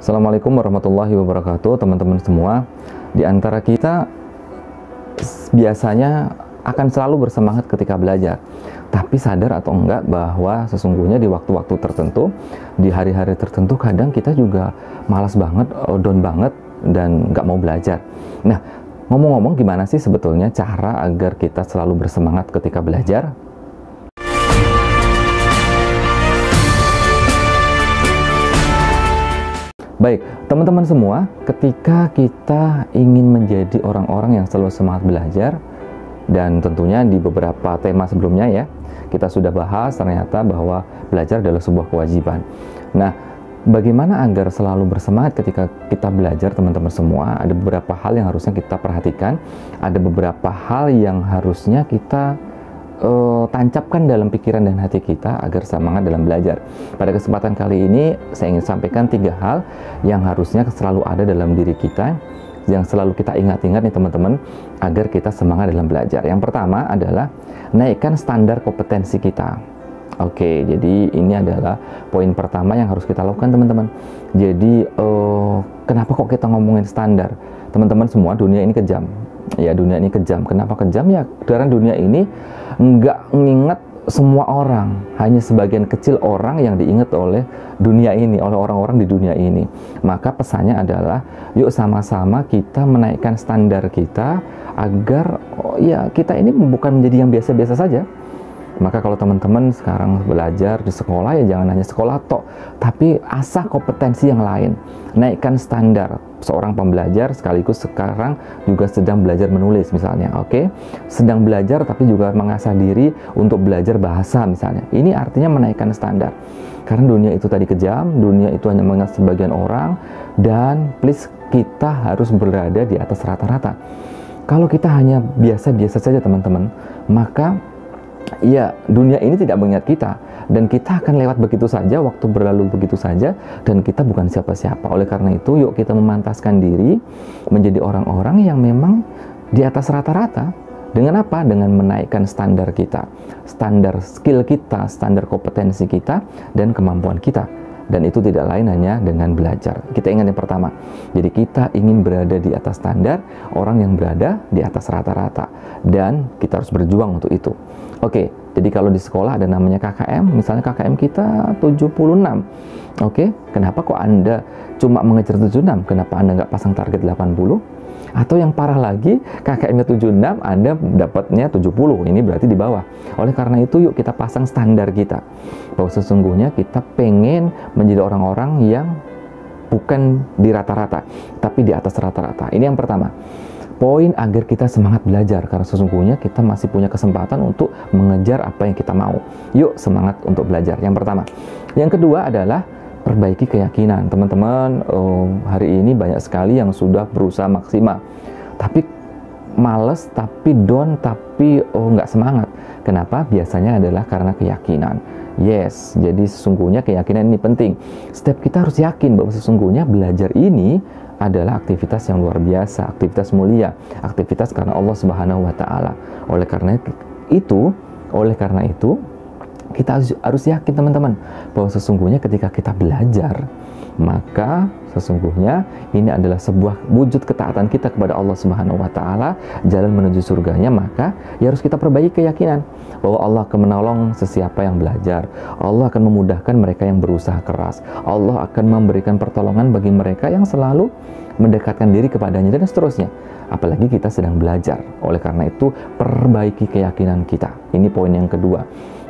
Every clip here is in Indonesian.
Assalamualaikum warahmatullahi wabarakatuh, teman-teman semua. Di antara kita biasanya akan selalu bersemangat ketika belajar, tapi sadar atau enggak bahwa sesungguhnya di waktu-waktu tertentu, di hari-hari tertentu kadang kita juga malas banget, down banget, dan nggak mau belajar. Nah, ngomong-ngomong, gimana sih sebetulnya cara agar kita selalu bersemangat ketika belajar? Baik, teman-teman semua, ketika kita ingin menjadi orang-orang yang selalu semangat belajar, dan tentunya di beberapa tema sebelumnya ya, kita sudah bahas ternyata bahwa belajar adalah sebuah kewajiban. Nah, bagaimana agar selalu bersemangat ketika kita belajar, teman-teman semua? Ada beberapa hal yang harusnya kita perhatikan, ada beberapa hal yang harusnya kita tancapkan dalam pikiran dan hati kita agar semangat dalam belajar. Pada kesempatan kali ini saya ingin sampaikan 3 hal yang harusnya selalu ada dalam diri kita, yang selalu kita ingat-ingat nih teman-teman, agar kita semangat dalam belajar. Yang pertama adalah naikkan standar kompetensi kita. Oke, jadi ini adalah poin pertama yang harus kita lakukan, teman-teman. Jadi kenapa kok kita ngomongin standar? Teman-teman semua, dunia ini kejam. Ya, dunia ini kejam. Kenapa kejam? Ya, karena dunia ini nggak mengingat semua orang, hanya sebagian kecil orang yang diingat oleh dunia ini, oleh orang-orang di dunia ini. Maka pesannya adalah, yuk sama-sama kita menaikkan standar kita agar ya kita ini bukan menjadi yang biasa-biasa saja. Maka kalau teman-teman sekarang belajar di sekolah, ya jangan hanya sekolah tok, tapi asah kompetensi yang lain. Naikkan standar. Seorang pembelajar sekaligus sekarang juga sedang belajar menulis misalnya, oke? Sedang belajar tapi juga mengasah diri untuk belajar bahasa misalnya. Ini artinya menaikkan standar. Karena dunia itu tadi kejam, dunia itu hanya mengingat sebagian orang, dan please, kita harus berada di atas rata-rata. Kalau kita hanya biasa-biasa saja teman-teman, maka ya, dunia ini tidak mengingat kita, dan kita akan lewat begitu saja, waktu berlalu begitu saja, dan kita bukan siapa-siapa. Oleh karena itu, yuk kita memantaskan diri menjadi orang-orang yang memang di atas rata-rata. Dengan apa? Dengan menaikkan standar kita, standar skill kita, standar kompetensi kita, dan kemampuan kita. Dan itu tidak lain hanya dengan belajar. Kita ingat yang pertama, jadi kita ingin berada di atas standar orang yang berada di atas rata-rata, dan kita harus berjuang untuk itu. Oke, jadi kalau di sekolah ada namanya KKM, misalnya KKM kita 76. Oke, kenapa kok Anda cuma mengejar 76? Kenapa Anda nggak pasang target 80? Atau yang parah lagi, KKM-nya 76, Anda dapatnya 70, ini berarti di bawah. Oleh karena itu, yuk kita pasang standar kita, bahwa sesungguhnya kita pengen menjadi orang-orang yang bukan di rata-rata, tapi di atas rata-rata. Ini yang pertama. Poin agar kita semangat belajar, karena sesungguhnya kita masih punya kesempatan untuk mengejar apa yang kita mau. Yuk semangat untuk belajar, yang pertama. Yang kedua adalah perbaiki keyakinan. Teman-teman, hari ini banyak sekali yang sudah berusaha maksimal, tapi males, tapi down, tapi nggak semangat. Kenapa? Biasanya adalah karena keyakinan. Yes, jadi sesungguhnya keyakinan ini penting. Setiap kita harus yakin bahwa sesungguhnya belajar ini adalah aktivitas yang luar biasa, aktivitas mulia, aktivitas karena Allah Subhanahu wa Ta'ala. Oleh karena itu, kita harus yakin teman-teman bahwa sesungguhnya ketika kita belajar, maka sesungguhnya ini adalah sebuah wujud ketaatan kita kepada Allah Subhanahu wa Ta'ala, jalan menuju surganya. Maka ya harus kita perbaiki keyakinan bahwa Allah akan menolong sesiapa yang belajar, Allah akan memudahkan mereka yang berusaha keras, Allah akan memberikan pertolongan bagi mereka yang selalu mendekatkan diri kepadanya, dan seterusnya. Apalagi kita sedang belajar. Oleh karena itu, perbaiki keyakinan kita. Ini poin yang kedua.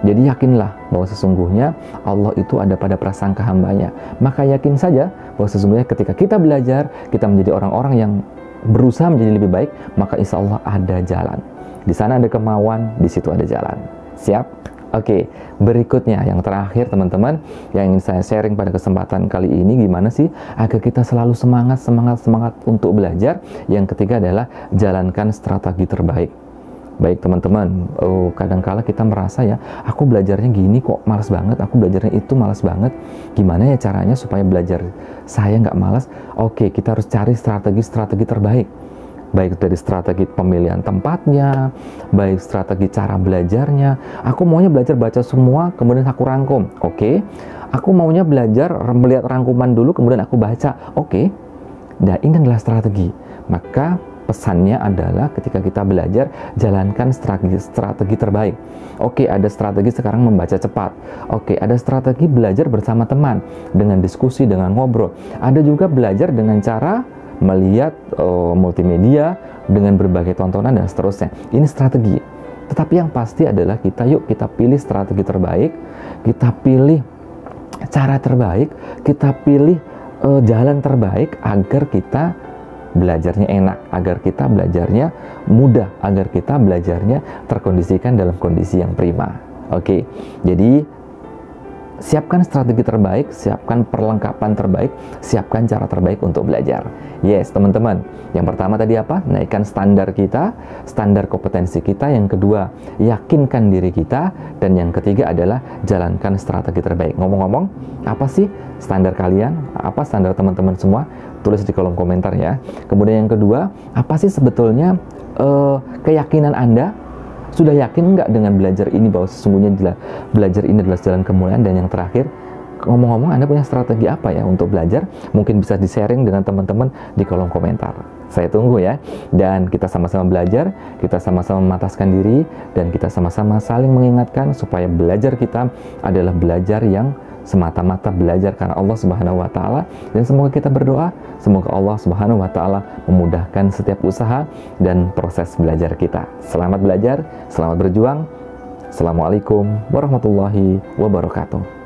Jadi yakinlah bahwa sesungguhnya Allah itu ada pada prasangka hambanya. Maka yakin saja bahwa sesungguhnya ketika kita belajar, kita menjadi orang-orang yang berusaha menjadi lebih baik, maka insya Allah ada jalan. Di sana ada kemauan, di situ ada jalan. Siap? Oke, berikutnya yang terakhir teman-teman, yang ingin saya sharing pada kesempatan kali ini, gimana sih agar kita selalu semangat untuk belajar. Yang ketiga adalah jalankan strategi terbaik. Baik teman-teman, kadangkala kita merasa ya, aku belajarnya gini kok malas banget, aku belajarnya itu malas banget. Gimana ya caranya supaya belajar saya nggak malas? Oke, kita harus cari strategi terbaik. baik dari strategi pemilihan tempatnya, baik strategi cara belajarnya. Aku maunya belajar baca semua, kemudian aku rangkum. Oke. Aku maunya belajar melihat rangkuman dulu, kemudian aku baca. Oke. Nah, ini adalah strategi. Maka pesannya adalah ketika kita belajar, jalankan strategi terbaik. Oke, ada strategi sekarang membaca cepat. Oke, ada strategi belajar bersama teman, dengan diskusi, dengan ngobrol. Ada juga belajar dengan cara melihat multimedia, dengan berbagai tontonan dan seterusnya. Ini strategi. Tetapi yang pasti adalah kita pilih strategi terbaik, kita pilih cara terbaik, kita pilih jalan terbaik agar kita belajarnya enak, agar kita belajarnya mudah, agar kita belajarnya terkondisikan dalam kondisi yang prima. Oke, jadi siapkan strategi terbaik, siapkan perlengkapan terbaik, siapkan cara terbaik untuk belajar. Yes, teman-teman. Yang pertama tadi apa? Naikkan standar kita, standar kompetensi kita. Yang kedua, yakinkan diri kita. Dan yang ketiga adalah jalankan strategi terbaik. Ngomong-ngomong, apa sih standar kalian? Apa standar teman-teman semua? Tulis di kolom komentar ya. Kemudian yang kedua, apa sih sebetulnya keyakinan Anda? Sudah yakin nggak dengan belajar ini bahwa sesungguhnya belajar ini adalah jalan kemuliaan? Dan yang terakhir, ngomong-ngomong, Anda punya strategi apa ya untuk belajar? Mungkin bisa di-sharing dengan teman-teman di kolom komentar. Saya tunggu ya. Dan kita sama-sama belajar, kita sama-sama memataskan diri, dan kita sama-sama saling mengingatkan supaya belajar kita adalah belajar yang semata-mata belajar karena Allah Subhanahu wa Ta'ala. Dan semoga kita berdoa, semoga Allah Subhanahu wa Ta'ala memudahkan setiap usaha dan proses belajar kita. Selamat belajar, selamat berjuang. Assalamualaikum warahmatullahi wabarakatuh.